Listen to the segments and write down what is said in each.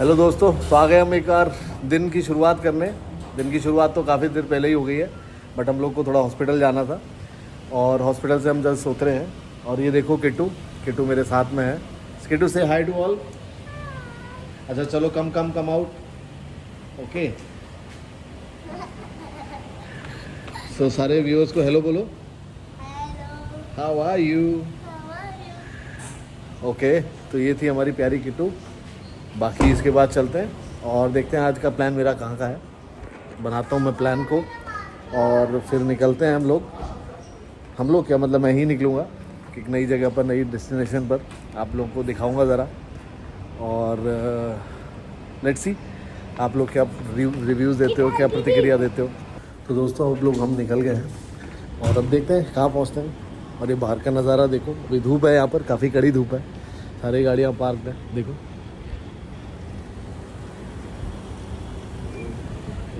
Hello दोस्तों, तो आ गए हम एक बार दिन की शुरुआत करने। दिन की शुरुआत तो काफ़ी देर पहले ही हो गई है, बट हम लोग को थोड़ा हॉस्पिटल जाना था और हॉस्पिटल से हम जस्ट उतरे हैं। और ये देखो किट्टू मेरे साथ में है। किट्टू से हाई टू ऑल। अच्छा चलो कम आउट। ओके, सो सारे व्यूअर्स को हेलो बोलो। How are you? ओके, तो ये थी हमारी प्यारी किट्टू। बाकी इसके बाद चलते हैं और देखते हैं आज का प्लान मेरा कहाँ का है। बनाता हूँ मैं प्लान को और फिर निकलते हैं हम लोग क्या मतलब मैं ही निकलूँगा कि नई जगह पर, नई डेस्टिनेशन पर आप लोगों को दिखाऊंगा ज़रा। और लेट्स सी आप लोग क्या रिव्यूज़ देते हो, क्या प्रतिक्रिया देते हो। तो दोस्तों अब लोग हम निकल गए हैं और अब देखते हैं कहाँ पहुँचते हैं। और ये बाहर का नज़ारा देखो, अभी धूप है यहाँ पर, काफ़ी कड़ी धूप है, सारी गाड़ियाँ पार्क है। देखो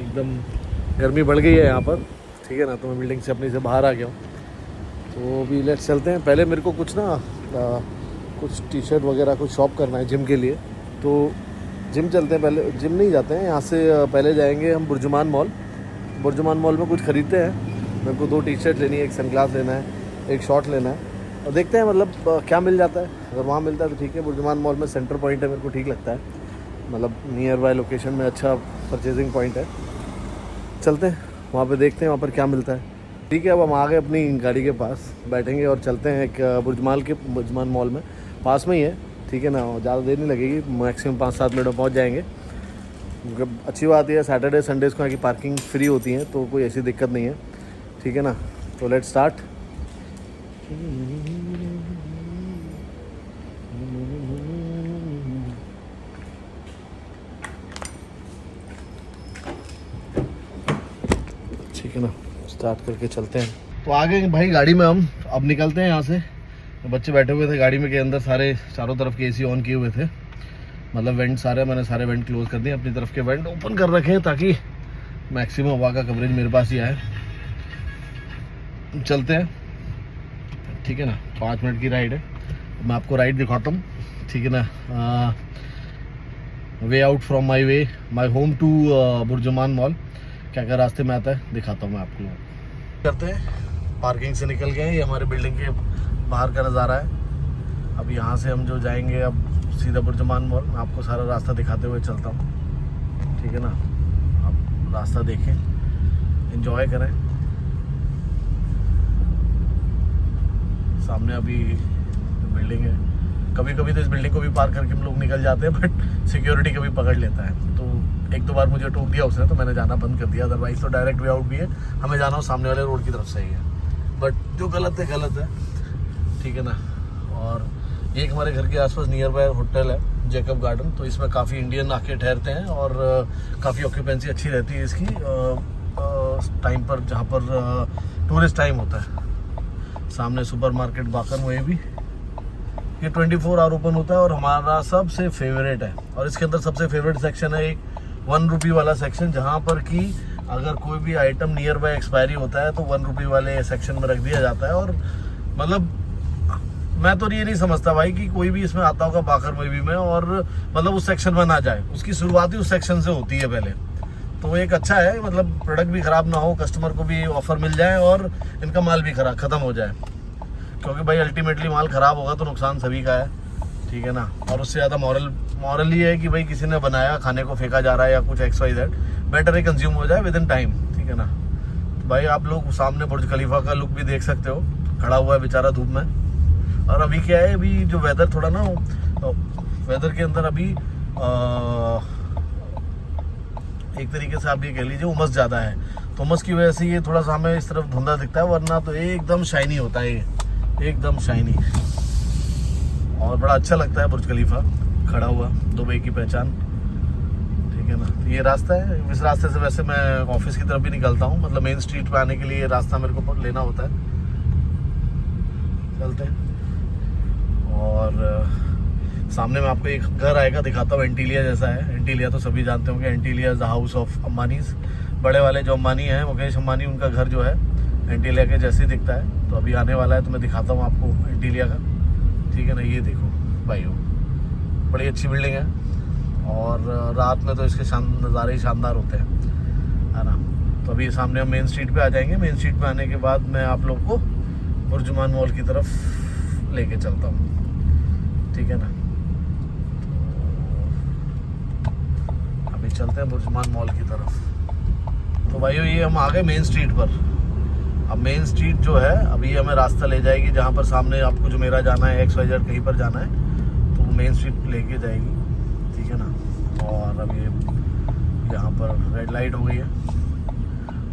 एकदम गर्मी बढ़ गई है यहाँ पर, ठीक है ना। तो मैं बिल्डिंग से अपनी से बाहर आ गया हूँ। तो अभी लेट्स चलते हैं। पहले मेरे को कुछ कुछ टी शर्ट वगैरह कुछ शॉप करना है जिम के लिए, तो जिम चलते हैं। पहले जिम नहीं जाते हैं यहाँ से, पहले जाएंगे हम बुर्जुमान मॉल में कुछ ख़रीदते हैं। मेरे को 2 टी शर्ट लेनी है, एक सनग्लास लेना है, एक शॉर्ट लेना है और देखते हैं मतलब क्या मिल जाता है। अगर वहाँ मिलता है तो ठीक है। बुर्जुमान मॉल में सेंटर पॉइंट है, मेरे को ठीक लगता है, मतलब नियर बाय लोकेशन में अच्छा परचेजिंग पॉइंट है। चलते हैं वहाँ पे, देखते हैं वहाँ पर क्या मिलता है। ठीक है, अब हम आ गए अपनी गाड़ी के पास, बैठेंगे और चलते हैं एक बुर्जुमान मॉल में, पास में ही है, ठीक है ना। ज़्यादा देर नहीं लगेगी, मैक्सिमम 5-7 मिनट में पहुँच जाएंगे। अच्छी बात यह है सैटरडे संडेज़ को यहाँ की पार्किंग फ्री होती है, तो कोई ऐसी दिक्कत नहीं है, ठीक है ना। तो लेट्स स्टार्ट। ठीक है ना, स्टार्ट करके चलते हैं। तो आ गए भाई गाड़ी में हम, अब निकलते हैं यहाँ से। तो बच्चे बैठे हुए थे गाड़ी में के अंदर, सारे चारों तरफ के एसी ऑन किए हुए थे, मतलब वेंट मैंने सारे वेंट क्लोज कर दिए, अपनी तरफ के वेंट ओपन कर रखे हैं ताकि मैक्सिमम हवा का कवरेज मेरे पास ही आए। चलते हैं, ठीक है ना। 5 मिनट की राइड है, मैं आपको राइड दिखाता हूँ, ठीक है ना। Way out from my home to Burjuman mall, क्या क्या रास्ते में आता है दिखाता हूँ मैं आपको। करते हैं, पार्किंग से निकल गए, ये हमारे बिल्डिंग के बाहर का नज़ारा है। अब यहाँ से हम जो जाएंगे अब सीधा बुर्जुमान मॉल, मैं आपको सारा रास्ता दिखाते हुए चलता हूँ, ठीक है ना। आप रास्ता देखें, एंजॉय करें। सामने अभी बिल्डिंग है, कभी कभी तो इस बिल्डिंग को भी पार करके हम लोग निकल जाते हैं, बट सिक्योरिटी कभी पकड़ लेता है। तो 1-2 बार मुझे टोक दिया उसने, तो मैंने जाना बंद कर दिया। अदरवाइज तो डायरेक्ट वे आउट भी है, हमें जाना हो सामने वाले रोड की तरफ से ही है, बट जो गलत है, ठीक है ना। और एक हमारे घर के आसपास नियर बाय होटल है जैकब गार्डन, तो इसमें काफ़ी इंडियन आके ठहरते हैं और काफ़ी ऑक्यूपेंसी अच्छी रहती है इसकी टाइम पर, जहाँ पर टूरिस्ट टाइम होता है। सामने सुपरमार्केट बाकन वे भी, ये 24 आवर ओपन होता है और हमारा सबसे फेवरेट है। और इसके अंदर सबसे फेवरेट सेक्शन है एक 1 रुपी वाला सेक्शन, जहाँ पर कि अगर कोई भी आइटम नियर बाय एक्सपायरी होता है तो 1 रुपी वाले सेक्शन में रख दिया जाता है। और मतलब मैं तो ये नहीं समझता भाई कि कोई भी इसमें आता होगा बाकर मूवी में और मतलब उस सेक्शन में ना जाए, उसकी शुरुआत ही उस सेक्शन से होती है पहले। तो एक अच्छा है, मतलब प्रोडक्ट भी ख़राब ना हो, कस्टमर को भी ऑफर मिल जाए और इनका माल भी ख़त्म हो जाए, क्योंकि भाई अल्टीमेटली माल ख़राब होगा तो नुकसान सभी का है, ठीक है ना। और उससे ज़्यादा मॉरल ये है कि भाई किसी ने बनाया, खाने को फेंका जा रहा है या कुछ XYZ, बेटर है कंज्यूम हो जाए विद इन टाइम, ठीक है ना। तो भाई आप लोग सामने बुर्ज खलीफा का लुक भी देख सकते हो, खड़ा हुआ है बेचारा धूप में। और अभी क्या है, अभी जो वेदर थोड़ा ना, वेदर के अंदर अभी एक तरीके से आप ये कह लीजिए उमस ज़्यादा है, तो उमस की वजह से ये थोड़ा सा हमें इस तरफ धुंधा दिखता है, वरना तो एकदम शाइनी होता है, ये एकदम शाइनी और बड़ा अच्छा लगता है बुर्ज खलीफा खड़ा हुआ, दुबई की पहचान, ठीक है ना। तो ये रास्ता है, इस रास्ते से वैसे मैं ऑफिस की तरफ भी निकलता हूँ, मतलब मेन स्ट्रीट पे आने के लिए ये रास्ता मेरे को लेना होता है। चलते हैं और सामने में आपको एक घर आएगा, दिखाता हूँ, एंटीलिया जैसा है। एंटीलिया तो सभी जानते होंगे, Antilia is the house of Ambanis, बड़े वाले जो अंबानी हैं, मुकेश अंबानी, उनका घर जो है एंटीलिया के जैसे ही दिखता है। तो अभी आने वाला है, तो मैं दिखाता हूँ आपको एंटीलिया का, ठीक है ना। ये देखो भाइयों, बड़ी अच्छी बिल्डिंग है और और रात में तो इसके नज़ारे ही शानदार होते हैं, है ना। तो अभी सामने हम मेन स्ट्रीट पे आ जाएंगे। मेन स्ट्रीट पे आने के बाद मैं आप लोग को बुर्जुमान मॉल की तरफ लेके चलता हूँ, ठीक है ना। तो अभी चलते हैं बुर्जुमान मॉल की तरफ। तो भाइयों ये हम आ गए मेन स्ट्रीट पर। अब मेन स्ट्रीट जो है अभी हमें रास्ता ले जाएगी जहाँ पर सामने आपको जो मेरा जाना है XYZ कहीं पर जाना है तो वो मेन स्ट्रीट लेके जाएगी, ठीक है ना। और अब ये यहाँ पर रेड लाइट हो गई है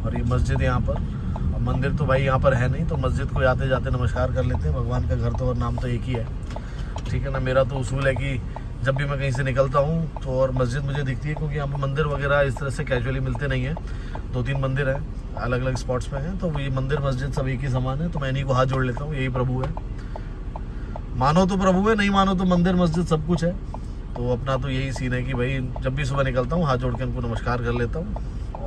और ये मस्जिद यहाँ पर। अब मंदिर तो भाई यहाँ पर है नहीं, तो मस्जिद को आते जाते नमस्कार कर लेते हैं। भगवान का घर तो और नाम तो एक ही है, ठीक है ना। मेरा तो उसूल है कि जब भी मैं कहीं से निकलता हूँ तो और मस्जिद मुझे दिखती है, क्योंकि यहाँ पर मंदिर वगैरह इस तरह से कैजुअली मिलते नहीं हैं। 2-3 मंदिर हैं अलग अलग स्पॉट्स पे हैं, तो ये मंदिर मस्जिद सब एक ही समान है। तो मैं इन्हीं को हाथ जोड़ लेता हूँ, यही प्रभु है। मानो तो प्रभु है, नहीं मानो तो मंदिर मस्जिद सब कुछ है। तो अपना तो यही सीन है कि भाई जब भी सुबह निकलता हूँ हाथ जोड़ के उनको नमस्कार कर लेता हूँ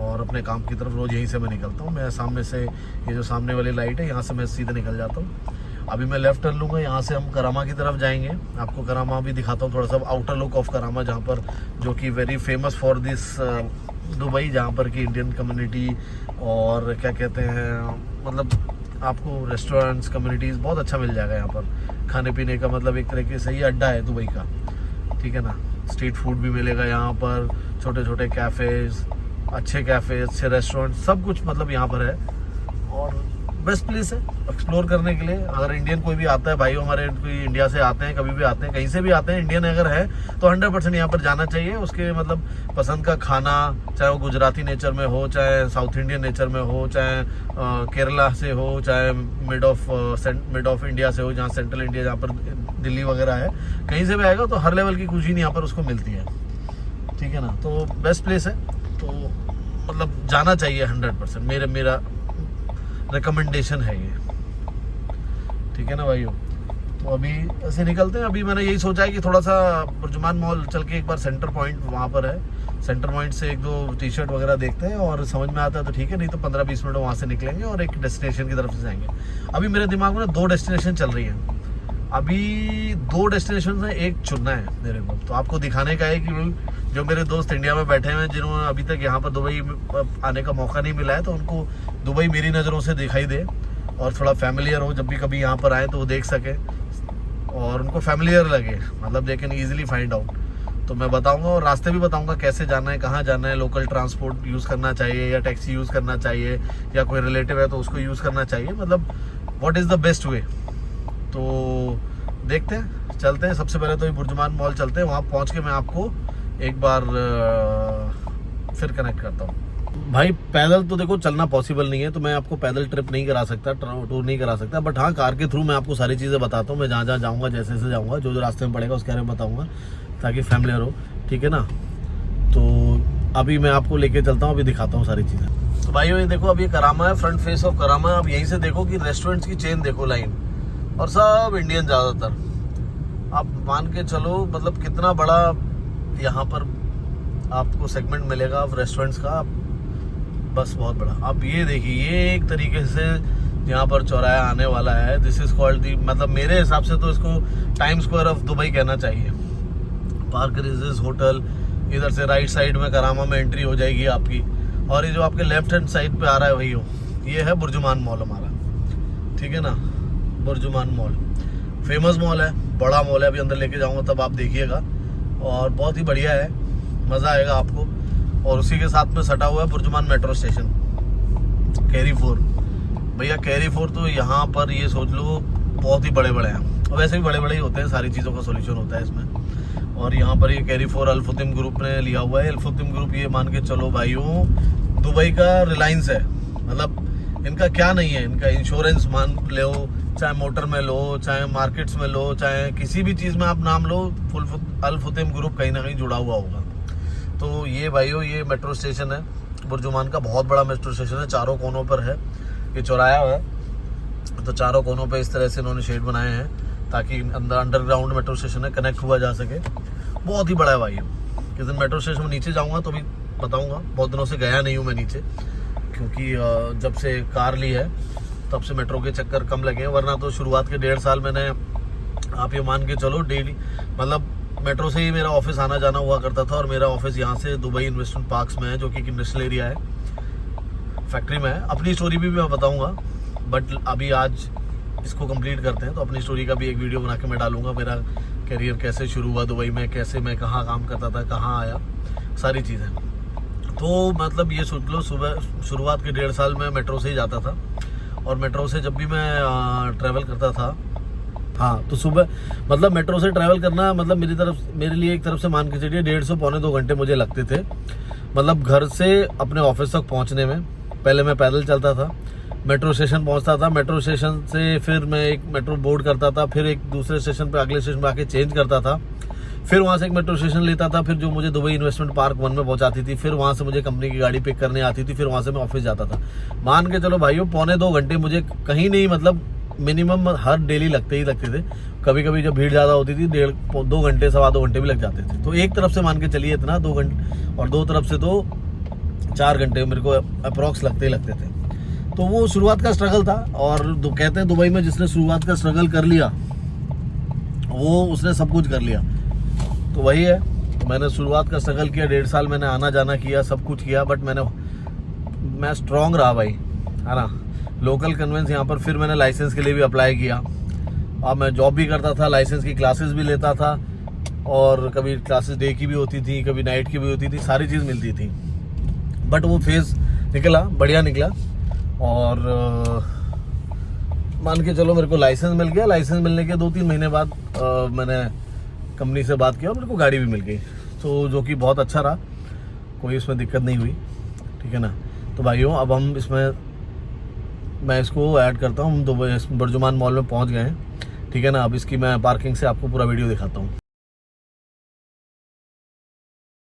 और अपने काम की तरफ रोज़ यहीं से मैं निकलता हूँ। मैं सामने से ये जो सामने वाली लाइट है यहाँ से मैं सीधे निकल जाता हूँ। अभी मैं लेफ्ट टर्न लूँगा, यहाँ से हम करामा की तरफ जाएंगे। आपको करामा भी दिखाता हूँ, थोड़ा सा आउटर लुक ऑफ करामा, जहाँ पर जो कि very famous for this Dubai, जहाँ पर कि इंडियन कम्युनिटी और क्या कहते हैं, मतलब आपको रेस्टोरेंट्स कम्युनिटीज़ बहुत अच्छा मिल जाएगा यहाँ पर खाने पीने का। मतलब एक तरीके से ये अड्डा है दुबई का, ठीक है ना। स्ट्रीट फूड भी मिलेगा यहाँ पर, छोटे छोटे कैफ़ेज़, अच्छे कैफ़े, अच्छे रेस्टोरेंट, सब कुछ मतलब यहाँ पर है। और बेस्ट प्लेस है एक्सप्लोर करने के लिए। अगर इंडियन कोई भी आता है, भाई हमारे कोई इंडिया से आते हैं, कभी भी आते हैं, कहीं से भी आते हैं, इंडियन अगर है तो 100% यहाँ पर जाना चाहिए। उसके मतलब पसंद का खाना, चाहे वो गुजराती नेचर में हो, चाहे साउथ इंडियन नेचर में हो, चाहे केरला से हो, चाहे मिड ऑफ इंडिया से हो, जहाँ सेंट्रल इंडिया, जहाँ पर दिल्ली वगैरह है, कहीं से भी आएगा तो हर लेवल की कुजीन यहाँ पर उसको मिलती है, ठीक है ना। तो बेस्ट प्लेस है, तो मतलब जाना चाहिए 100%। मेरा रिकमेंडेशन है ये, ठीक है ना भाइयों। तो अभी ऐसे निकलते हैं। अभी मैंने यही सोचा है कि थोड़ा सा बुर्जुमान मॉल चल के एक बार सेंटर पॉइंट वहाँ पर है, सेंटर पॉइंट से 1-2 टी-शर्ट वगैरह देखते हैं और समझ में आता है तो ठीक है, नहीं तो 15-20 मिनट वहाँ से निकलेंगे और एक डेस्टिनेशन की तरफ से जाएंगे। अभी मेरे दिमाग में 2 डेस्टिनेशन चल रही हैं। अभी 2 डेस्टिनेशन में एक चुनना है मेरे को। तो आपको दिखाने का है कि जो मेरे दोस्त इंडिया में बैठे हुए हैं, जिन्होंने अभी तक यहाँ पर दुबई आने का मौका नहीं मिला है, तो उनको दुबई मेरी नज़रों से दिखाई दे और थोड़ा फैमिलियर हो, जब भी कभी यहाँ पर आए तो वो देख सके और उनको फैमिलियर लगे, मतलब they can easily find out. तो मैं बताऊंगा और रास्ते भी बताऊंगा कैसे जाना है, कहाँ जाना है, लोकल ट्रांसपोर्ट यूज़ करना चाहिए या टैक्सी यूज़ करना चाहिए, या कोई रिलेटिव है तो उसको यूज़ करना चाहिए, मतलब what is the best way. तो देखते हैं, चलते हैं। सबसे पहले तो ये बुर्जुमान मॉल चलते हैं, वहाँ पहुँच के मैं आपको एक बार फिर कनेक्ट करता हूँ। भाई पैदल तो देखो चलना पॉसिबल नहीं है, तो मैं आपको पैदल ट्रिप नहीं करा सकता, टूर नहीं करा सकता, बट हाँ कार के थ्रू मैं आपको सारी चीज़ें बताता हूँ। मैं जहाँ जहाँ जाऊँगा, जैसे जैसे जाऊँगा, जो जो रास्ते में पड़ेगा उसके बारे में बताऊँगा, ताकि फैमिलियर हो, ठीक है ना। तो अभी मैं आपको लेके चलता हूँ, अभी दिखाता हूँ सारी चीज़ें। तो भाई ये देखो, अब ये करामा है, फ्रंट फेस ऑफ करामा। अब यहीं से देखो कि रेस्टोरेंट्स की चेन देखो, लाइन, और सब इंडियन ज़्यादातर। आप मान के चलो मतलब कितना बड़ा यहाँ पर आपको सेगमेंट मिलेगा अब रेस्टोरेंट्स का, बस बहुत बड़ा। अब ये देखिए, ये एक तरीके से यहाँ पर चौराहा आने वाला है। दिस इज कॉल्ड दी, मतलब मेरे हिसाब से तो इसको टाइम स्क्वायर ऑफ दुबई कहना चाहिए। पार्क रेजिस होटल, इधर से राइट साइड में करामा में एंट्री हो जाएगी आपकी, और ये जो आपके लेफ्ट हैंड साइड पे आ रहा है वही हो, ये है बुर्जुमान मॉल हमारा, ठीक है ना। बुर्जुमान मॉल फेमस मॉल है, बड़ा मॉल है। अभी अंदर लेके जाऊँगा तब आप देखिएगा, और बहुत ही बढ़िया है, मज़ा आएगा आपको। और उसी के साथ में सटा हुआ है बुर्जुमान मेट्रो स्टेशन, कैरी 4। भैया कैरी 4 तो यहाँ पर ये सोच लो बहुत ही बड़े बड़े हैं, और वैसे भी बड़े बड़े ही होते हैं, सारी चीज़ों का सोल्यूशन होता है इसमें। और यहाँ पर ये कैरी 4 अल्फुतिम ग्रुप ने लिया हुआ है। अल्फुतिम ग्रुप ये मान के चलो भाइयों दुबई का रिलायंस है, मतलब इनका क्या नहीं है, इनका इंश्योरेंस मान लो, चाहे मोटर में लो, चाहे मार्केट्स में लो, चाहे किसी भी चीज़ में आप नाम लो, अल्फुतिम ग्रुप कहीं ना कहीं जुड़ा हुआ होगा। तो ये भाइयों ये मेट्रो स्टेशन है बुर्जुमान का, बहुत बड़ा मेट्रो स्टेशन है, चारों कोनों पर है, ये चौराया है, तो चारों कोनों पे इस तरह से इन्होंने शेड बनाए हैं ताकि अंदर अंडरग्राउंड मेट्रो स्टेशन है, कनेक्ट हुआ जा सके। बहुत ही बड़ा है भाई। किस दिन मेट्रो स्टेशन में नीचे जाऊँगा तो भी बताऊँगा, बहुत दिनों से गया नहीं हूँ मैं नीचे, क्योंकि जब से कार ली है तब से मेट्रो के चक्कर कम लगे हैं, वरना तो शुरुआत के 1.5 साल मैंने, आप ये मान के चलो डेली, मतलब मेट्रो से ही मेरा ऑफिस आना जाना हुआ करता था और मेरा ऑफिस यहाँ से दुबई इन्वेस्टमेंट पार्क्स में है, जो कि एक इंडस्ट्रियल एरिया है, फैक्ट्री में है। अपनी स्टोरी भी मैं बताऊँगा, बट अभी आज इसको कंप्लीट करते हैं, तो अपनी स्टोरी का भी एक वीडियो बना के मैं डालूंगा। मेरा करियर कैसे शुरू हुआ दुबई में, कैसे मैं कहाँ काम करता था, कहाँ आया, सारी चीज़ें। तो मतलब ये सोच लो, सुबह शुरुआत के 1.5 साल में मेट्रो से ही जाता था, और मेट्रो से जब भी मैं ट्रैवल करता था, हाँ, तो सुबह मतलब मेट्रो से ट्रैवल करना मतलब मेरे लिए एक तरफ से मान के चलिए 1.5 पौने 2 घंटे मुझे लगते थे। मतलब घर से अपने ऑफिस तक पहुंचने में पहले मैं पैदल चलता था, मेट्रो स्टेशन पहुंचता था, मेट्रो स्टेशन से फिर मैं एक मेट्रो बोर्ड करता था, फिर एक दूसरे स्टेशन पे अगले स्टेशन पे आके चेंज करता था, फिर वहाँ से एक मेट्रो स्टेशन लेता था, फिर जो मुझे दुबई इन्वेस्टमेंट पार्क 1 में पहुँचाती थी, फिर वहाँ से मुझे कंपनी की गाड़ी पिक करने आती थी, फिर वहाँ से मैं ऑफिस जाता था। मान के चलो भाइयों, पौने 2 घंटे मुझे कहीं नहीं, मतलब मिनिमम हर डेली लगते थे। कभी कभी जब भीड़ ज़्यादा होती थी 2 घंटे 2.25 घंटे भी लग जाते थे। तो एक तरफ से मान के चलिए इतना 2 घंटे, और 2 तरफ से तो 4 घंटे मेरे को अप्रॉक्स लगते थे। तो वो शुरुआत का स्ट्रगल था, और कहते हैं दुबई में जिसने शुरुआत का स्ट्रगल कर लिया वो उसने सब कुछ कर लिया। तो वही है, मैंने शुरुआत का स्ट्रगल किया, 1.5 साल मैंने आना जाना किया, सब कुछ किया, बट मैं स्ट्रांग रहा भाई, है ना। लोकल कन्वेंस यहाँ पर, फिर मैंने लाइसेंस के लिए भी अप्लाई किया, और मैं जॉब भी करता था, लाइसेंस की क्लासेस भी लेता था, और कभी क्लासेस डे की भी होती थी, कभी नाइट की भी होती थी, सारी चीज़ मिलती थी। बट वो फेज़ निकला, बढ़िया निकला, और मान के चलो मेरे को लाइसेंस मिल गया। लाइसेंस मिलने के 2-3 महीने बाद मैंने कंपनी से बात किया और मेरे को गाड़ी भी मिल गई, तो जो कि बहुत अच्छा रहा, कोई इसमें दिक्कत नहीं हुई, ठीक है ना। तो भाइयों, अब हम मैं इसको ऐड करता हूँ, तो बर्जुमान मॉल में पहुँच गए हैं, ठीक है ना। अब इसकी मैं पार्किंग से आपको पूरा वीडियो दिखाता हूँ।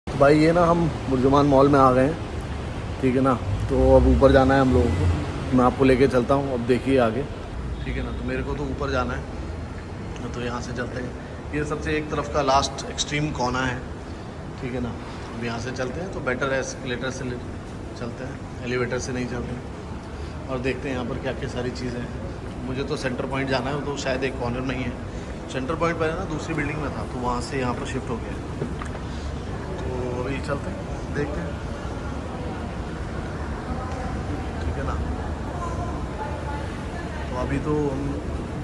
भाई ये ना हम बर्जुमान मॉल में आ गए हैं, ठीक है ना। तो अब ऊपर जाना है हम लोगों को, मैं आपको लेके चलता हूँ, अब देखिए आगे, ठीक है ना। तो मेरे को तो ऊपर जाना है, तो यहाँ से चलते हैं। ये सबसे एक तरफ का लास्ट एक्सट्रीम कोना है, ठीक है ना। अब यहाँ से चलते हैं, तो बेटर है एस्केलेटर से चलते हैं, एलिवेटर से नहीं चलते हैं, और देखते हैं यहाँ पर क्या क्या सारी चीज़ें हैं। मुझे तो सेंटर पॉइंट जाना है, तो शायद एक कॉर्नर में ही है सेंटर पॉइंट। पहले ना दूसरी बिल्डिंग में था, तो वहाँ से यहाँ पर शिफ्ट हो गया, तो अभी चलते हैं, देखते हैं, ठीक है ना। तो अभी तो हम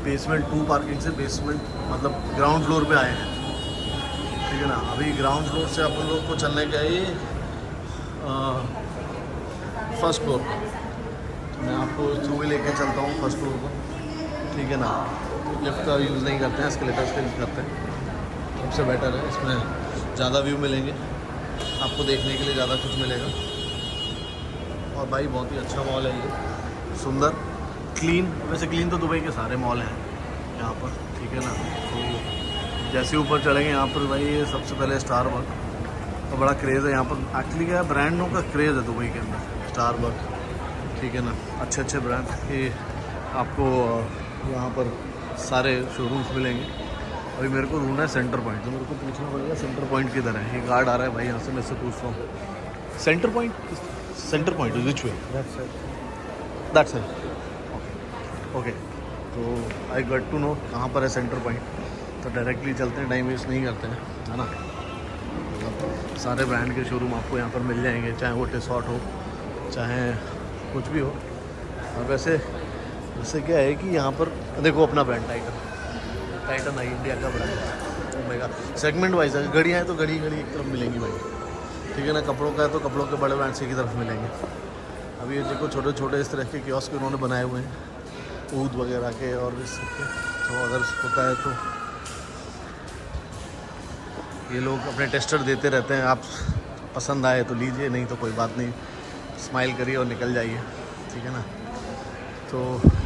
बेसमेंट 2 पार्किंग से बेसमेंट मतलब ग्राउंड फ्लोर पे आए हैं, ठीक है ना। अभी ग्राउंड फ्लोर से अपन लोग को चलने का ये फर्स्ट फ्लोर, मैं आपको थ्रू ही लेके चलता हूँ फर्स्ट फ्लोर पर, ठीक है ना। लिफ्ट का यूज़ नहीं करते हैं, एस्केलेटर्स का यूज़ करते हैं, सबसे बेटर है। इसमें ज़्यादा व्यू मिलेंगे आपको, देखने के लिए ज़्यादा कुछ मिलेगा। और भाई बहुत ही अच्छा मॉल है ये, सुंदर, क्लीन। वैसे क्लीन तो दुबई के सारे मॉल हैं यहाँ पर, ठीक है ना। तो जैसे ऊपर चलेंगे यहाँ पर भाई, ये सबसे पहले स्टारबक का बड़ा क्रेज़ है यहाँ पर। एक्चुअली क्या है, ब्रांडों का क्रेज़ है दुबई के अंदर, स्टारबक, ठीक है ना। अच्छे ब्रांड ये आपको यहाँ पर सारे शोरूम्स मिलेंगे। अभी मेरे को ढूंढना है सेंटर पॉइंट, तो मेरे को पूछना पड़ेगा सेंटर पॉइंट किधर है। ये गार्ड आ रहा है भाई, यहाँ से मैं इससे पूछता हूँ centre point which way, that's it, okay. तो आई गॉट टू नो कहाँ पर है सेंटर पॉइंट, तो डायरेक्टली चलते हैं, टाइम वेस्ट नहीं करते हैं, है ना। सारे ब्रांड के शोरूम आपको यहाँ पर मिल जाएंगे, चाहे वो टिसॉट हो, चाहे कुछ भी हो। और वैसे क्या है कि यहाँ पर देखो अपना ब्रांड टाइटन आई, इंडिया का ब्रांड, ओमेगा। सेगमेंट वाइज है, घड़ियाँ हैं तो घड़ी एक तरफ मिलेंगी भाई, ठीक है ना। कपड़ों का है तो कपड़ों के बड़े ब्रांड्स की तरफ मिलेंगे। अभी ये देखो छोटे इस तरह के कियोस्क उन्होंने बनाए हुए हैं, ऊद वगैरह के और इस सबके, तो अगर होता है तो ये लोग अपने टेस्टर देते रहते हैं। आप पसंद आए तो लीजिए, नहीं तो कोई बात नहीं, स्माइल करिए और निकल जाइए, ठीक है ना। तो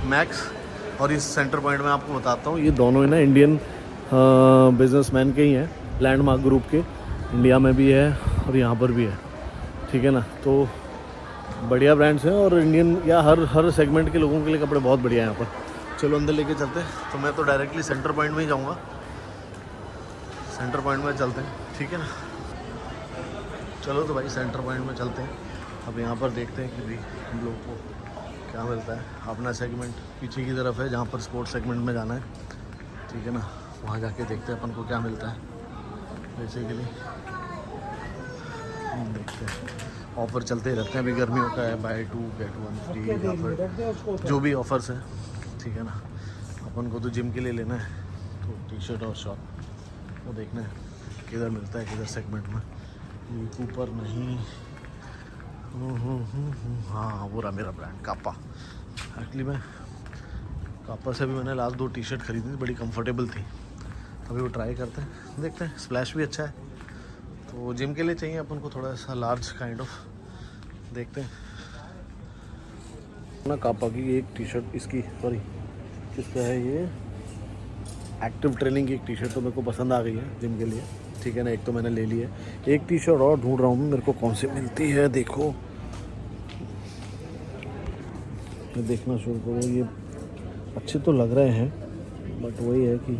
मैक्स और इस सेंटर पॉइंट में आपको बताता हूँ, ये दोनों ही ना इंडियन बिजनेसमैन के ही हैं, लैंडमार्क ग्रुप के, इंडिया में भी है और यहाँ पर भी है, ठीक है ना। तो बढ़िया ब्रांड्स हैं, और इंडियन या हर सेगमेंट के लोगों के लिए कपड़े बहुत बढ़िया हैं यहाँ पर। चलो अंदर लेके चलते हैं। तो मैं तो डायरेक्टली सेंटर पॉइंट में ही जाऊँगा, सेंटर पॉइंट में चलते हैं, ठीक है ना। चलो तो भाई सेंटर पॉइंट में चलते हैं। अब यहाँ पर देखते हैं कि भाई हम लोग को क्या मिलता है। अपना सेगमेंट पीछे की तरफ है, जहाँ पर स्पोर्ट्स सेगमेंट में जाना है, ठीक है ना। वहाँ जाके देखते हैं अपन को क्या मिलता है। बेसिकली देखते हैं, ऑफ़र चलते रहते हैं। अभी गर्मियों का है, बाय 2 गेट 1 फ्री या फिर जो भी ऑफ़र्स हैं, ठीक है ना। अपन को तो जिम के लिए लेना है, तो टी शर्ट और शॉर्ट वो देखना है किधर मिलता है, किधर सेगमेंट में। ये ऊपर नहीं, हाँ वो रहा मेरा ब्रांड कापा। एक्चुअली मैं कापा से भी मैंने लास्ट 2 टी शर्ट खरीदी थी, बड़ी कंफर्टेबल थी। अभी वो ट्राई करते हैं, देखते हैं। स्प्लैश भी अच्छा है, तो जिम के लिए चाहिए अपन को थोड़ा सा लार्ज काइंड ऑफ। देखते हैं ना। कापा की एक टी शर्ट, इसकी सॉरी किसका है ये, एक्टिव ट्रेनिंग की एक टी शर्ट तो मेरे को पसंद आ गई है जिम के लिए, ठीक है ना। एक तो मैंने ले ली है, एक टी शर्ट और ढूंढ रहा हूँ मेरे को कौन सी मिलती है। देखो मैं देखना शुरू करूँ, ये अच्छे तो लग रहे हैं, बट वही है कि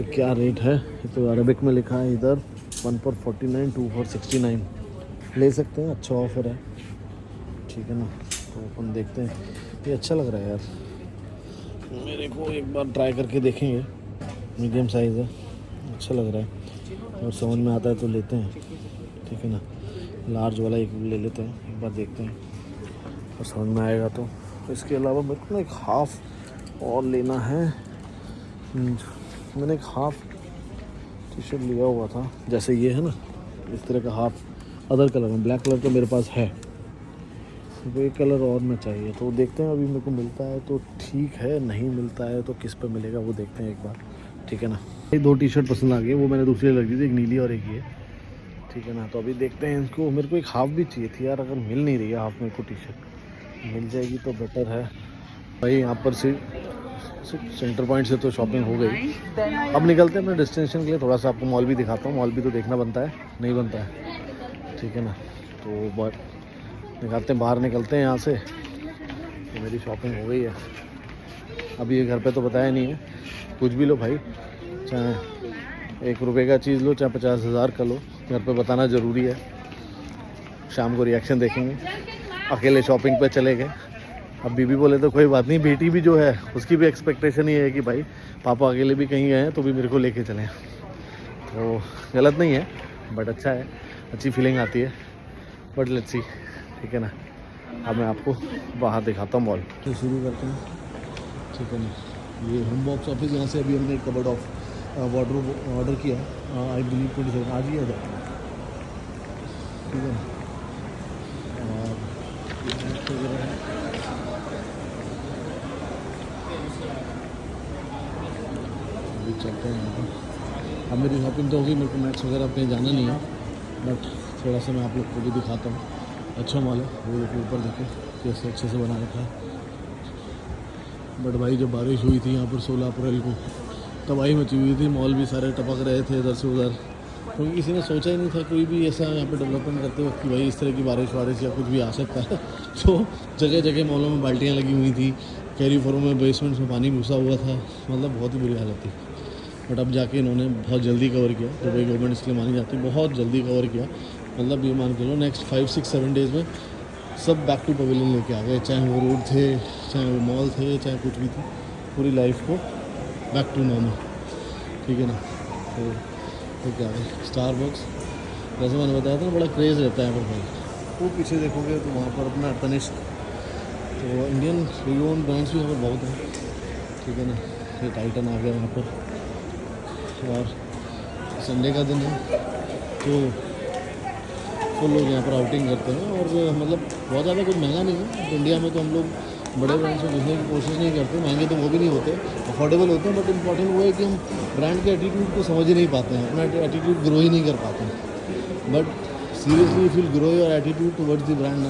क्या रेट है। ये तो अरबिक में लिखा है इधर, 1 for 49, 2 for 69। ले सकते हैं, अच्छा ऑफर है, ठीक है ना। तो अपन देखते हैं, ये अच्छा लग रहा है यार मेरे को, एक बार ट्राई करके देखेंगे। मीडियम साइज़ है, अच्छा लग रहा है और समझ में आता है तो लेते हैं, ठीक है ना। लार्ज वाला एक ले लेते हैं, एक बार देखते हैं और समझ में आएगा तो। इसके अलावा मेरे को ना एक हाफ़ और लेना है। मैंने एक हाफ़ टी शर्ट लिया हुआ था, जैसे ये है ना, इस तरह का हाफ़ अदर कलर में। ब्लैक कलर तो मेरे पास है, वो एक कलर और में चाहिए, तो देखते हैं। अभी मेरे को मिलता है तो ठीक है, नहीं मिलता है तो किस पे मिलेगा वो देखते हैं एक बार, ठीक है ना। ये 2 टी शर्ट पसंद आ गई, वो मैंने दूसरी लग दी थी, एक नीली और एक ये, ठीक है ना। तो अभी देखते हैं इनको। मेरे को एक हाफ़ भी चाहिए थी यार, अगर मिल नहीं रही है हाफ़ मेरे को टी शर्ट, मिल जाएगी तो बेटर है भाई। यहाँ पर से सेंटर पॉइंट से तो शॉपिंग हो गई। अब निकलते हैं अपने डेस्टिनेशन के लिए। थोड़ा सा आपको मॉल भी दिखाता हूँ, मॉल भी तो देखना बनता है, नहीं बनता है, ठीक है ना। तो बाहर निकालते हैं, बाहर निकलते हैं यहाँ से। तो मेरी शॉपिंग हो गई है। अभी ये घर पे तो बताया नहीं है, कुछ भी लो भाई, चाहे 1 रुपये का चीज़ लो, चाहे 50,000 का लो, घर पे बताना ज़रूरी है। शाम को रिएक्शन देखेंगे। अकेले शॉपिंग पे चले गए, अब बीबी बोले तो कोई बात नहीं, बेटी भी जो है उसकी भी एक्सपेक्टेशन ये है कि भाई पापा अकेले भी कहीं गए हैं तो भी मेरे को लेके चलें। तो गलत नहीं है, बट अच्छा है, अच्छी फीलिंग आती है। बट लेट्स सी, ठीक है ना। अब मैं आपको बाहर दिखाता हूँ मॉल। तो शुरू करते हैं, ठीक है ना। ये होम बॉक्स ऑफिस, यहाँ से अभी हमने एक कबर्ड ऑफ वार्डरोब ऑर्डर किया, आई बिलीव 27 आज ही आ जाता है, ठीक है ना। और अभी चलते हैं यहाँ पर। अब मेरी शॉपिंग तो होगी, मेरे को मैक्स वगैरह कहीं जाना नहीं है, बट थोड़ा सा मैं आप लोग को भी दिखाता हूँ। अच्छा मॉल है, वो देखो ऊपर देखो कैसे अच्छे से बना रखा है। बट भाई जब बारिश हुई थी यहाँ पर 16 अप्रैल को, तबाही मची हुई थी, मॉल भी सारे टपक रहे थे इधर से उधर, क्योंकि किसी ने सोचा ही नहीं था कोई भी ऐसा यहाँ पे डेवलपमेंट करते वक्त कि भाई इस तरह की बारिश या कुछ भी आ सकता है। तो जगह जगह मॉलों में बाल्टियाँ लगी हुई थी, कैरी फॉरों में बेसमेंट्स में पानी घुसा हुआ था, मतलब बहुत ही बुरी हालत थी। बट अब जाके इन्होंने बहुत जल्दी कवर किया, दुबई गवर्नमेंट इसलिए मानी जाती है, बहुत जल्दी कवर किया। मतलब ये मान के लो नेक्स्ट 5-6-7 डेज़ में सब बैक टू पवेलियन लेके आ गए, चाहे वो रोड थे, चाहे वो मॉल थे, चाहे कुछ भी थी, पूरी लाइफ को बैक टू नॉर्मल, ठीक है ना। तो क्या है स्टारबक्स, जैसे मैंने बताया था बड़ा क्रेज़ रहता है यहाँ पर भाई। वो पीछे देखोगे तो वहाँ पर अपना तनिष्क, तो इंडियन ओन ब्रांड्स भी यहाँ पर बहुत हैं, ठीक है ना। ये टाइटन आ गया यहाँ पर, और संडे का दिन है तो लोग यहाँ पर आउटिंग करते हैं। और मतलब बहुत ज़्यादा कुछ महंगा नहीं है। इंडिया में तो हम लोग बड़े ब्रांड्स में घुसने की कोशिश नहीं करते, महंगे तो वो भी नहीं होते, अफोर्डेबल होते हैं। बट इम्पॉर्टेंट वो है कि हम ब्रांड के एटीट्यूड को समझ ही नहीं पाते हैं, अपना एटीट्यूड ग्रो ही नहीं कर पाते हैं। But seriously if will grow your attitude towards the brand,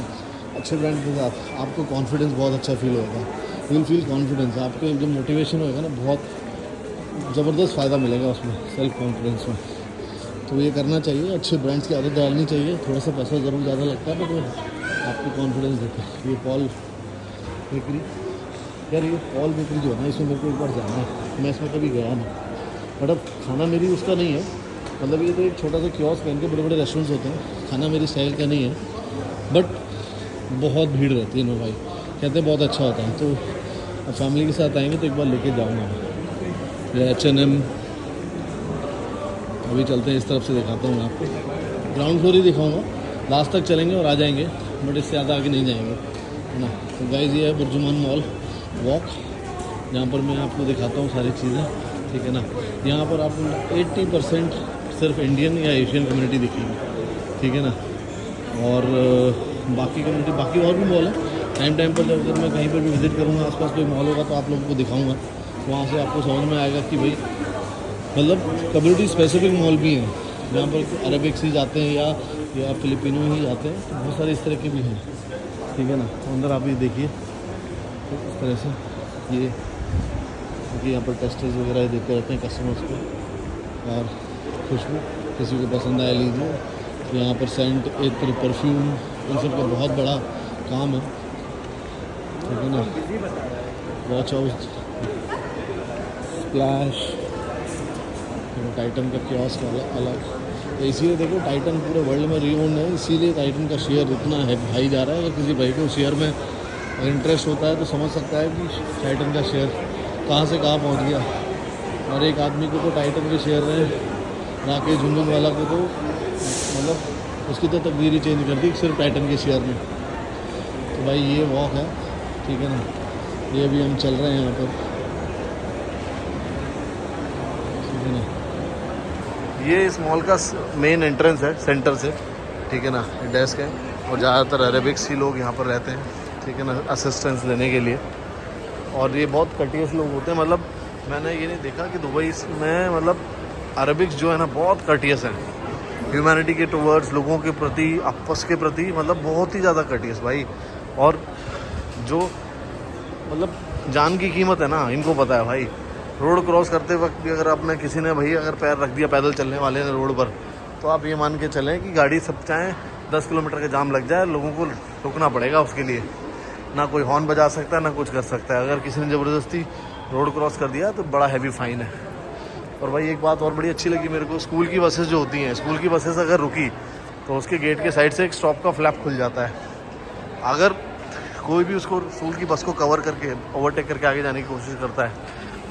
अच्छे ब्रांड के साथ आपको कॉन्फिडेंस बहुत अच्छा फील होगा, यू विल फील कॉन्फिडेंस, आपके जो मोटिवेशन होगा ना बहुत ज़बरदस्त फ़ायदा मिलेगा उसमें, सेल्फ कॉन्फिडेंस में। तो ये करना चाहिए, अच्छे ब्रांड्स की आदत डालनी चाहिए। थोड़ा सा पैसा ज़रूर ज़्यादा लगता है, बट वो आपको कॉन्फिडेंस देते हैं। ये पॉल बेकरी, यार ये पॉल बेकरी जो है ना, इसमें मेरे को एक बार जाना है, मैं इसमें कभी गया नहीं। बट अब खाना मेरी उसका नहीं है, मतलब ये तो एक छोटा सा कियोस्क है, इनके बड़े बड़े रेस्टोरेंट्स होते हैं, खाना मेरी स्टाइल का नहीं है। बट बहुत भीड़ रहती है इनमें भाई, कहते हैं बहुत अच्छा होता है। तो अब फैमिली के साथ आएंगे तो एक बार लेके जाऊँगा। H&M अभी चलते हैं इस तरफ से, दिखाता हूँ मैं आपको। ग्राउंड फ्लोर ही दिखाऊंगा, लास्ट तक चलेंगे और आ जाएंगे, बट इससे ज़्यादा आगे नहीं जाएंगे, है ना। तो गाइस ये है बुर्जुमान मॉल वॉक, जहाँ पर मैं आपको दिखाता हूँ सारी चीज़ें, ठीक है ना। यहाँ पर आपको 80% सिर्फ इंडियन या एशियन कम्युनिटी दिखेगी, ठीक है ना। और बाकी कम्युनिटी, बाकी और भी मॉल है। टाइम पर जब अगर मैं कहीं पर भी विज़िट करूँगा, आसपास कोई मॉल होगा तो आप लोगों को दिखाऊँगा, वहाँ से आपको समझ में आएगा कि भाई मतलब कम्युनिटी स्पेसिफिक मॉल भी हैं, जहाँ पर अरेबिक्स ही जाते हैं या फिलिपिनो ही जाते हैं, तो बहुत सारे इस तरह के भी हैं, ठीक है ना। तो अंदर आप ये देखिए, तो इस तरह से ये क्योंकि यहाँ पर टेस्टर्स वगैरह देते रहते हैं कस्टमर्स को, और खुशबू किसी को पसंद आया लीजिए। तो यहाँ पर सेंट, इत्र, परफ्यूम, इन सब का बहुत बड़ा काम है, ठीक है ना। वॉच हाउस, स्प्लैश, टाइटन का कियोस्क अलग। तो इसीलिए देखो टाइटन पूरे वर्ल्ड में रीओन्ड है, इसीलिए टाइटन का शेयर इतना है हाई जा रहा है। अगर किसी भाई को शेयर में इंटरेस्ट होता है तो समझ सकता है कि टाइटन का शेयर कहाँ से कहाँ पहुँच गया। और एक आदमी को तो टाइटन के शेयर ने, राकेश झुनझुनवाला को तो मतलब उसकी तो तकदीर ही चेंज कर दी सिर्फ टाइटन के शेयर में। तो भाई ये वॉक है, ठीक है ना। ये भी हम चल रहे हैं यहाँ पर, ठीक है ना। ये इस मॉल का मेन एंट्रेंस है सेंटर से, ठीक है ना। डेस्क है और ज़्यादातर अरेबिक्स ही लोग यहाँ पर रहते हैं, ठीक है ना, असिस्टेंस लेने के लिए। और ये बहुत कटियस लोग होते हैं, मतलब मैंने ये नहीं देखा कि दुबई में मतलब अरेबिक्स जो है ना बहुत कटियस हैं, ह्यूमैनिटी के टुवर्ड्स, लोगों के प्रति, आपस के प्रति, मतलब बहुत ही ज़्यादा कटियस भाई। और जो मतलब जान की कीमत है ना, इनको पता है भाई। रोड क्रॉस करते वक्त भी अगर आपने किसी ने भाई अगर पैर रख दिया पैदल चलने वाले ने रोड पर, तो आप ये मान के चलें कि गाड़ी सब चाहें 10 किलोमीटर का जाम लग जाए, लोगों को रुकना पड़ेगा उसके लिए। ना कोई हॉर्न बजा सकता है, ना कुछ कर सकता है। अगर किसी ने ज़बरदस्ती रोड क्रॉस कर दिया तो बड़ा हैवी फ़ाइन है। और भाई एक बात और बड़ी अच्छी लगी मेरे को, स्कूल की बसेस जो होती हैं, स्कूल की बसेस अगर रुकी तो उसके गेट के साइड से एक स्टॉप का फ्लैप खुल जाता है। अगर कोई भी उसको स्कूल की बस को कवर करके ओवरटेक करके आगे जाने की कोशिश करता है,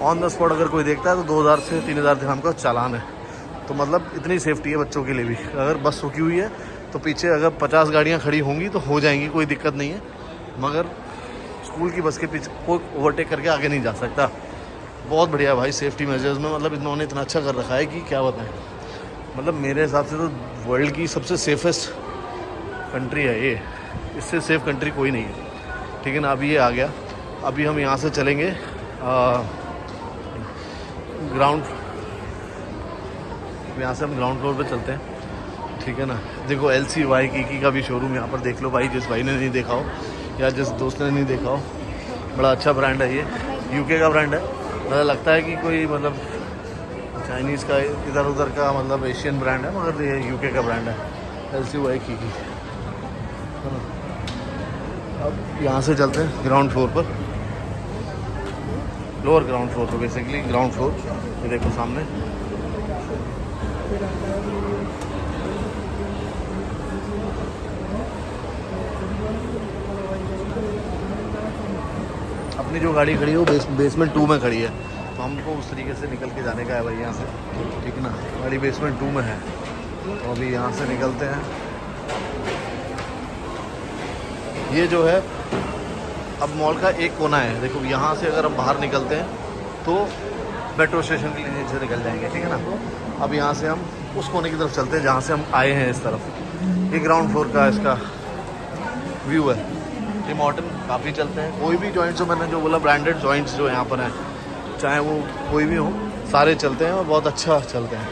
ऑन द स्पॉट अगर कोई देखता है तो 2000 से 3000 दिरहम का चालान है। तो मतलब इतनी सेफ्टी है बच्चों के लिए भी। अगर बस रुकी हुई है तो पीछे अगर 50 गाड़ियाँ खड़ी होंगी तो हो जाएंगी, कोई दिक्कत नहीं है, मगर स्कूल की बस के पीछे कोई ओवरटेक करके आगे नहीं जा सकता। बहुत बढ़िया भाई सेफ्टी मेजर्स में, मतलब इन्होंने इतना अच्छा कर रखा है कि क्या बताएं। मतलब मेरे हिसाब से तो वर्ल्ड की सबसे सेफेस्ट कंट्री है ये, इससे सेफ कंट्री कोई नहीं है, ठीक है ना। अभी ये आ गया, अभी हम यहाँ से चलेंगे ग्राउंड, यहाँ से हम ग्राउंड फ्लोर पे चलते हैं, ठीक है ना। देखो LCY की का भी शोरूम यहाँ पर देख लो भाई, जिस भाई ने नहीं देखा हो या जिस दोस्त ने नहीं देखा हो, बड़ा अच्छा ब्रांड है ये, UK का ब्रांड है। मुझे लगता है कि कोई मतलब चाइनीज़ का इधर उधर का मतलब एशियन ब्रांड है, मगर ये UK का ब्रांड है, LCY की। अब यहाँ से चलते हैं ग्राउंड फ्लोर पर, लोअर ग्राउंड फ्लोर पर, बेसिकली ग्राउंड फ्लोर। ये देखो सामने अपनी जो गाड़ी खड़ी है वो बेसमेंट 2 में खड़ी है, तो हमको उस तरीके से निकल के जाने का है भाई यहाँ से, ठीक है ना। गाड़ी बेसमेंट 2 में है, तो अभी यहाँ से निकलते हैं। ये जो है अब मॉल का एक कोना है, देखो यहाँ से अगर हम बाहर निकलते हैं तो मेट्रो स्टेशन के लिए नीचे निकल जाएंगे, ठीक है ना। अब यहाँ से हम उस कोने की तरफ चलते हैं जहाँ से हम आए हैं इस तरफ। ये ग्राउंड फ्लोर का इसका व्यू है। ये मॉडर्न काफ़ी चलते हैं, कोई भी जॉइंट्स जो मैंने जो बोला ब्रांडेड जॉइंट्स जो यहाँ पर हैं, चाहे वो कोई भी हो, सारे चलते हैं और बहुत अच्छा चलते हैं।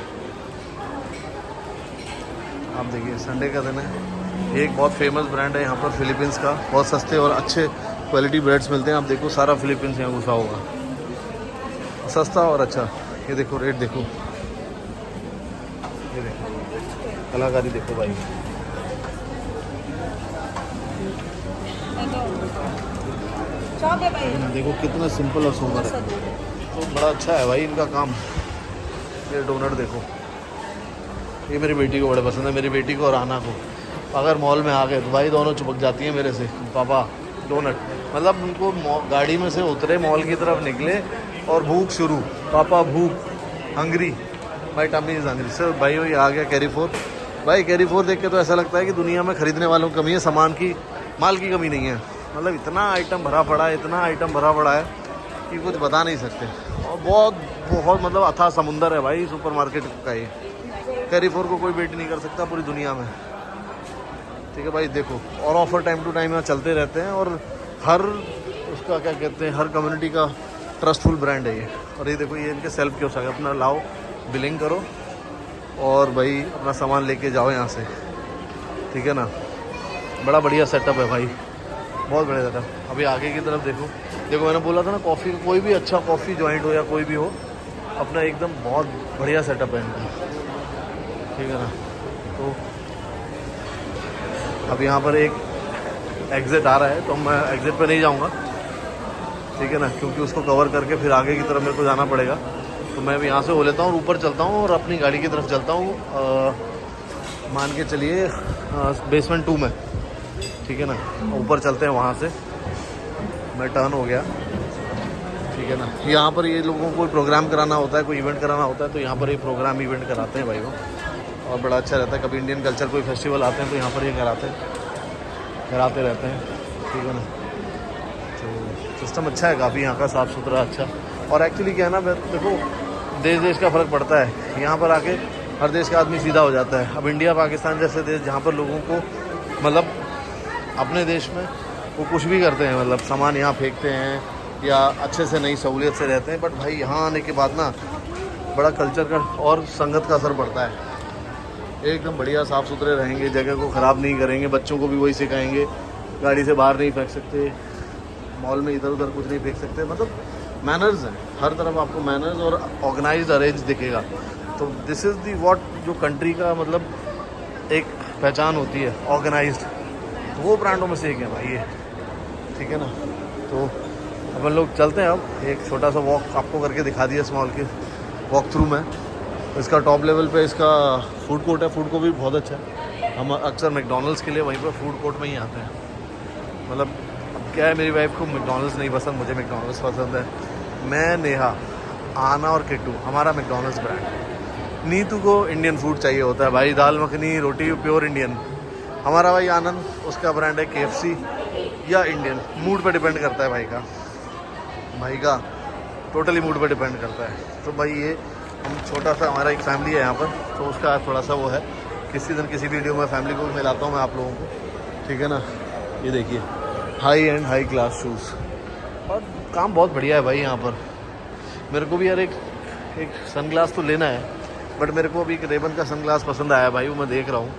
आप देखिए संडे का दिन है, एक बहुत फेमस ब्रांड है यहाँ पर फिलीपींस का, बहुत सस्ते और अच्छे क्वालिटी ब्रेड्स मिलते हैं। आप देखो सारा फिलीपींस यहाँ घुसा होगा, सस्ता और अच्छा। ये देखो रेट देखो, ये देखो कलाकारी देखो भाई। देखो कितना सिंपल और सुंदर है, तो बड़ा अच्छा है भाई इनका काम। ये डोनट देखो, ये मेरी बेटी को बड़े पसंद है, मेरी बेटी को और आना को। अगर मॉल में आ गए तो भाई दोनों चिपक जाती हैं मेरे से, पापा डोनट। मतलब उनको गाड़ी में से उतरे, मॉल की तरफ निकले और भूख शुरू, पापा भूख, हंगरी, भाई टमी इज हंग्री सर। भाई वही आ गया कैरी फोर। भाई कैरी फोर देख के तो ऐसा लगता है कि दुनिया में खरीदने वालों की कमी है, सामान की, माल की कमी नहीं है। मतलब इतना आइटम भरा पड़ा है, इतना आइटम भरा पड़ा है कि कुछ बता नहीं सकते। और बहुत बहुत मतलब अथाह समुंदर है भाई सुपरमार्केट का। ये कैरी फोर को कोई बेट नहीं कर सकता पूरी दुनिया में। ठीक है भाई देखो, और ऑफर टाइम टू टाइम यहाँ चलते रहते हैं। और हर उसका क्या कहते हैं, हर कम्युनिटी का ट्रस्टफुल ब्रांड है ये। और ये देखो, ये इनके सेल्फ कियोस्क है, अपना लाओ, बिलिंग करो और भाई अपना सामान लेके जाओ यहाँ से। ठीक है ना, बड़ा बढ़िया सेटअप है भाई, बहुत बढ़िया सेटअप। अभी आगे की तरफ देखो, देखो मैंने बोला था ना, कॉफ़ी कोई भी अच्छा कॉफ़ी जॉइंट हो या कोई भी हो, अपना एकदम बहुत बढ़िया सेटअप है इनका। ठीक है ना, तो अब यहाँ पर एक एग्ज़िट आ रहा है तो मैं एग्ज़िट पे नहीं जाऊँगा। ठीक है ना, क्योंकि उसको कवर करके फिर आगे की तरफ मेरे को जाना पड़ेगा। तो मैं भी यहाँ से हो लेता हूँ और ऊपर चलता हूँ और अपनी गाड़ी की तरफ चलता हूँ। मान के चलिए बेसमेंट 2 में। ठीक है ना, ऊपर चलते हैं वहाँ से। मैं टर्न हो गया। ठीक है ना, यहाँ पर ये लोगों को प्रोग्राम कराना होता है, कोई इवेंट कराना होता है, तो यहाँ पर ये प्रोग्राम इवेंट कराते हैं भाई वो, और बड़ा अच्छा रहता है। कभी इंडियन कल्चर कोई फेस्टिवल आते हैं तो यहाँ पर ये कराते रहते हैं। ठीक है ना, तो सिस्टम अच्छा है काफ़ी यहाँ का, साफ़ सुथरा अच्छा। और एक्चुअली क्या है ना, देखो देश देश का फ़र्क पड़ता है। यहाँ पर आके हर देश का आदमी सीधा हो जाता है। अब इंडिया पाकिस्तान जैसे देश जहाँ पर लोगों को मतलब अपने देश में वो कुछ भी करते हैं, मतलब सामान यहाँ फेंकते हैं या अच्छे से नहीं सहूलियत से रहते हैं। बट भाई यहाँ आने के बाद ना बड़ा कल्चर का और संगत का असर पड़ता है। एकदम बढ़िया साफ़ सुथरे रहेंगे, जगह को ख़राब नहीं करेंगे, बच्चों को भी वही सिखाएंगे, गाड़ी से बाहर नहीं फेंक सकते, मॉल में इधर उधर कुछ नहीं फेंक सकते। मतलब मैनर्स हैं, हर तरफ आपको मैनर्स और ऑर्गेनाइज्ड अरेंज दिखेगा। तो दिस इज़ दी व्हाट जो कंट्री का मतलब एक पहचान होती है, ऑर्गेनाइज्ड। तो वो ब्रांडों में से एक है भाई ये। ठीक है ना, तो अपन लोग चलते हैं। अब एक छोटा सा वॉक आपको करके दिखा दिया, स्मॉल के वॉक थ्रू में। इसका टॉप लेवल पे इसका फूड कोर्ट है, फूड को भी बहुत अच्छा है। हम अक्सर मैकडॉनल्ड्स के लिए वहीं पर फूड कोर्ट में ही आते हैं। मतलब अब क्या है, मेरी वाइफ को मैकडॉनल्ड्स नहीं पसंद, मुझे मैकडॉनल्ड्स पसंद है। मैं, नेहा, आना और किट्टू, हमारा मैकडॉनल्ड्स ब्रांड। नीतू को इंडियन फूड चाहिए होता है भाई, दाल मखनी, रोटी प्योर इंडियन। हमारा भाई आनंद, उसका ब्रांड है KFC या इंडियन, मूड पे डिपेंड करता है भाई का टोटली मूड पे डिपेंड करता है। तो भाई ये हम छोटा सा, हमारा एक फैमिली है यहाँ पर, तो उसका थोड़ा सा वो है, किसी दिन किसी वीडियो में फैमिली को भी मिलाता हूँ मैं आप लोगों को। ठीक है ना, ये देखिए high and high class shoes, और काम बहुत बढ़िया है भाई यहाँ पर। मेरे को भी यार एक सनग्लास तो लेना है, बट मेरे को अभी एक रेबन का सनग्लास पसंद आया भाई, वो मैं देख रहा हूँ,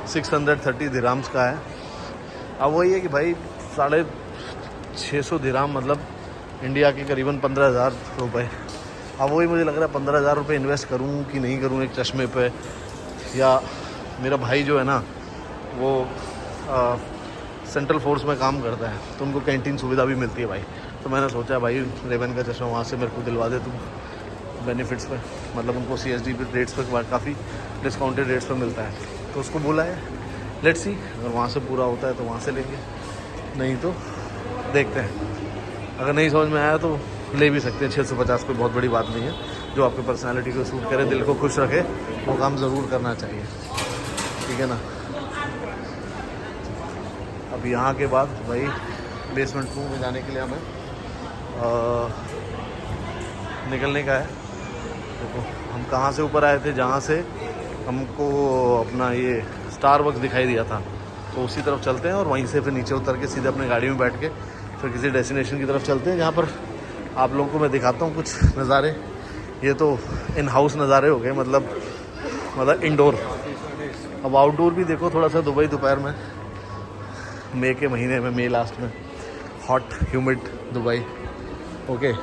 630 दिराम्स का है। अब वही है कि भाई 650 दिराम मतलब इंडिया के करीबन 15,000 रुपये। अब वही मुझे लग रहा है 15,000 रुपये इन्वेस्ट करूँ कि नहीं करूँ एक चश्मे पे। या मेरा भाई जो है ना वो सेंट्रल फोर्स में काम करता है, तो उनको कैंटीन सुविधा भी मिलती है भाई। तो मैंने सोचा भाई रेबन का चश्मा वहाँ से मेरे को दिलवा दे तुम, बेनिफिट्स पे, मतलब उनको CSD रेट्स पर काफ़ी डिस्काउंटेड रेट्स पर मिलता है। तो उसको बोला है, लेट्स सी, अगर वहाँ से पूरा होता है तो वहाँ से लेंगे, नहीं तो देखते हैं। अगर नहीं समझ में आया तो ले भी सकते हैं। 650 कोई बहुत बड़ी बात नहीं है। जो आपकी पर्सनैलिटी को सूट करे, दिल को खुश रखे, वो काम ज़रूर करना चाहिए। ठीक है ना, अब यहाँ के बाद भाई बेसमेंट 2 में जाने के लिए हमें निकलने का है। देखो हम कहाँ से ऊपर आए थे, जहाँ से हमको अपना ये स्टारबक्स दिखाई दिया था, तो उसी तरफ चलते हैं और वहीं से फिर नीचे उतर के सीधे अपने गाड़ी में बैठ के फिर किसी डेस्टिनेशन की तरफ चलते हैं, जहाँ पर आप लोगों को मैं दिखाता हूँ कुछ नज़ारे। ये तो इन हाउस नज़ारे हो गए, मतलब इंडोर। अब आउटडोर भी देखो थोड़ा सा, दुबई दोपहर में, मई के महीने में, मई लास्ट में, हॉट ह्यूमिड दुबई। ओके,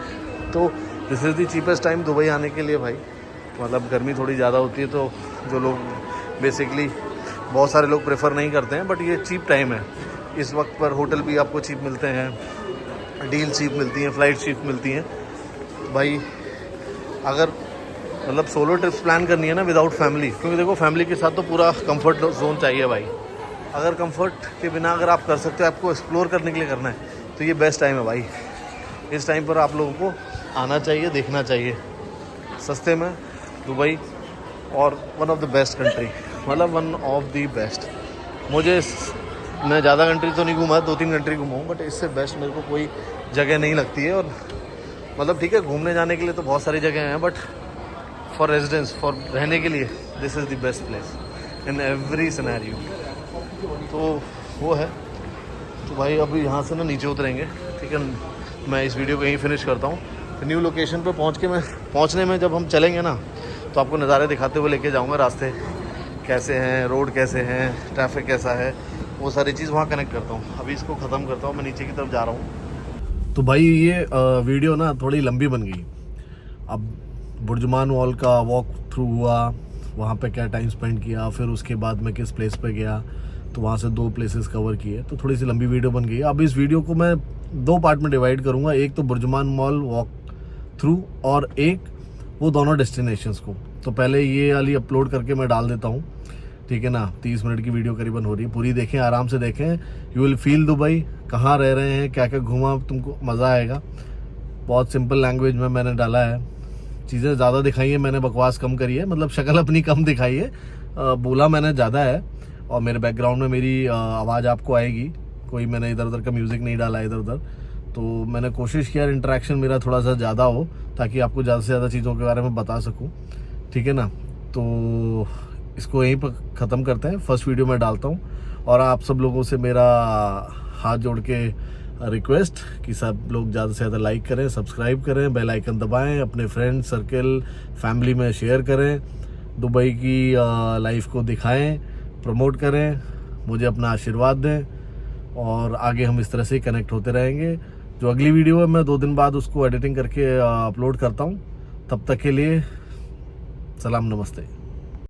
तो this is the cheapest time Dubai आने के लिए भाई। मतलब गर्मी थोड़ी ज़्यादा होती है, तो जो लोग बेसिकली बहुत सारे लोग प्रेफर नहीं करते हैं, बट ये चीप टाइम है। इस वक्त पर होटल भी आपको चीप मिलते हैं, डील चीप मिलती हैं, फ़्लाइट चीप मिलती हैं भाई। अगर मतलब सोलो ट्रिप्स प्लान करनी है ना विदाउट फैमिली, क्योंकि देखो फैमिली के साथ तो पूरा कंफर्ट जोन चाहिए भाई। अगर कंफर्ट के बिना अगर आप कर सकते हो, आपको एक्सप्लोर करने के लिए करना है, तो ये बेस्ट टाइम है भाई। इस टाइम पर आप लोगों को आना चाहिए, देखना चाहिए। सस्ते में दुबई और one of the best country, मतलब वन ऑफ द बेस्ट। मैं ज़्यादा कंट्री तो नहीं घूमा, 2-3 कंट्री घूमा हूँ, बट इससे बेस्ट मेरे को कोई जगह नहीं लगती है। और मतलब ठीक है, घूमने जाने के लिए तो बहुत सारी जगह हैं, बट फॉर रेजिडेंस, फॉर रहने के लिए this is the best place in every scenario. तो वो है। तो भाई अभी यहाँ से ना नीचे उतरेंगे, ठीक है। मैं इस वीडियो को यहीं फिनिश करता हूँ। तो न्यू लोकेशन पे पहुँचने में जब हम चलेंगे ना, तो आपको नज़ारे दिखाते हुए लेके जाऊँगा, रास्ते कैसे हैं, रोड कैसे हैं, ट्रैफिक कैसा है, वो सारी चीज़ वहाँ कनेक्ट करता हूँ। अभी इसको ख़त्म करता हूँ, मैं नीचे की तरफ जा रहा हूँ। तो भाई ये वीडियो ना थोड़ी लंबी बन गई। अब बुर्जुमान वॉल का वॉक थ्रू हुआ, वहाँ पे क्या टाइम स्पेंड किया, फिर उसके बाद मैं किस प्लेस पे गया, तो वहाँ से 2 प्लेसेस कवर किए, तो थोड़ी सी लंबी वीडियो बन गई। अब इस वीडियो को मैं 2 पार्ट में डिवाइड करूँगा, एक तो बुर्जुमान मॉल वॉक थ्रू और एक वो दोनों डेस्टिनेशंस को। तो पहले ये वाली अपलोड करके मैं डाल देता हूँ, ठीक है ना। 30 मिनट की वीडियो करीबन हो रही है, पूरी देखें, आराम से देखें। यू विल फील दुबई, कहाँ रह रहे हैं, क्या क्या घूमा, तुमको मज़ा आएगा। बहुत सिंपल लैंग्वेज में मैंने डाला है, चीज़ें ज़्यादा दिखाई है मैंने, बकवास कम करी है, मतलब शक्ल अपनी कम दिखाई है, बोला मैंने ज़्यादा है। और मेरे बैकग्राउंड में मेरी आवाज़ आपको आएगी, कोई मैंने इधर उधर का म्यूज़िक नहीं डाला इधर उधर। तो मैंने कोशिश किया इंटरेक्शन मेरा थोड़ा सा ज़्यादा हो, ताकि आपको ज़्यादा से ज़्यादा चीज़ों के बारे में बता सकूँ, ठीक है ना। तो इसको यहीं पर ख़त्म करते हैं, फर्स्ट वीडियो में डालता हूँ। और आप सब लोगों से मेरा हाथ जोड़ के रिक्वेस्ट कि सब लोग ज़्यादा से ज़्यादा लाइक करें, सब्सक्राइब करें, बेल आइकन दबाएं, अपने फ्रेंड सर्कल फैमिली में शेयर करें, दुबई की लाइफ को दिखाएं, प्रमोट करें, मुझे अपना आशीर्वाद दें, और आगे हम इस तरह से कनेक्ट होते रहेंगे। जो अगली वीडियो है मैं 2 दिन बाद उसको एडिटिंग करके अपलोड करता हूँ। तब तक के लिए सलाम, नमस्ते।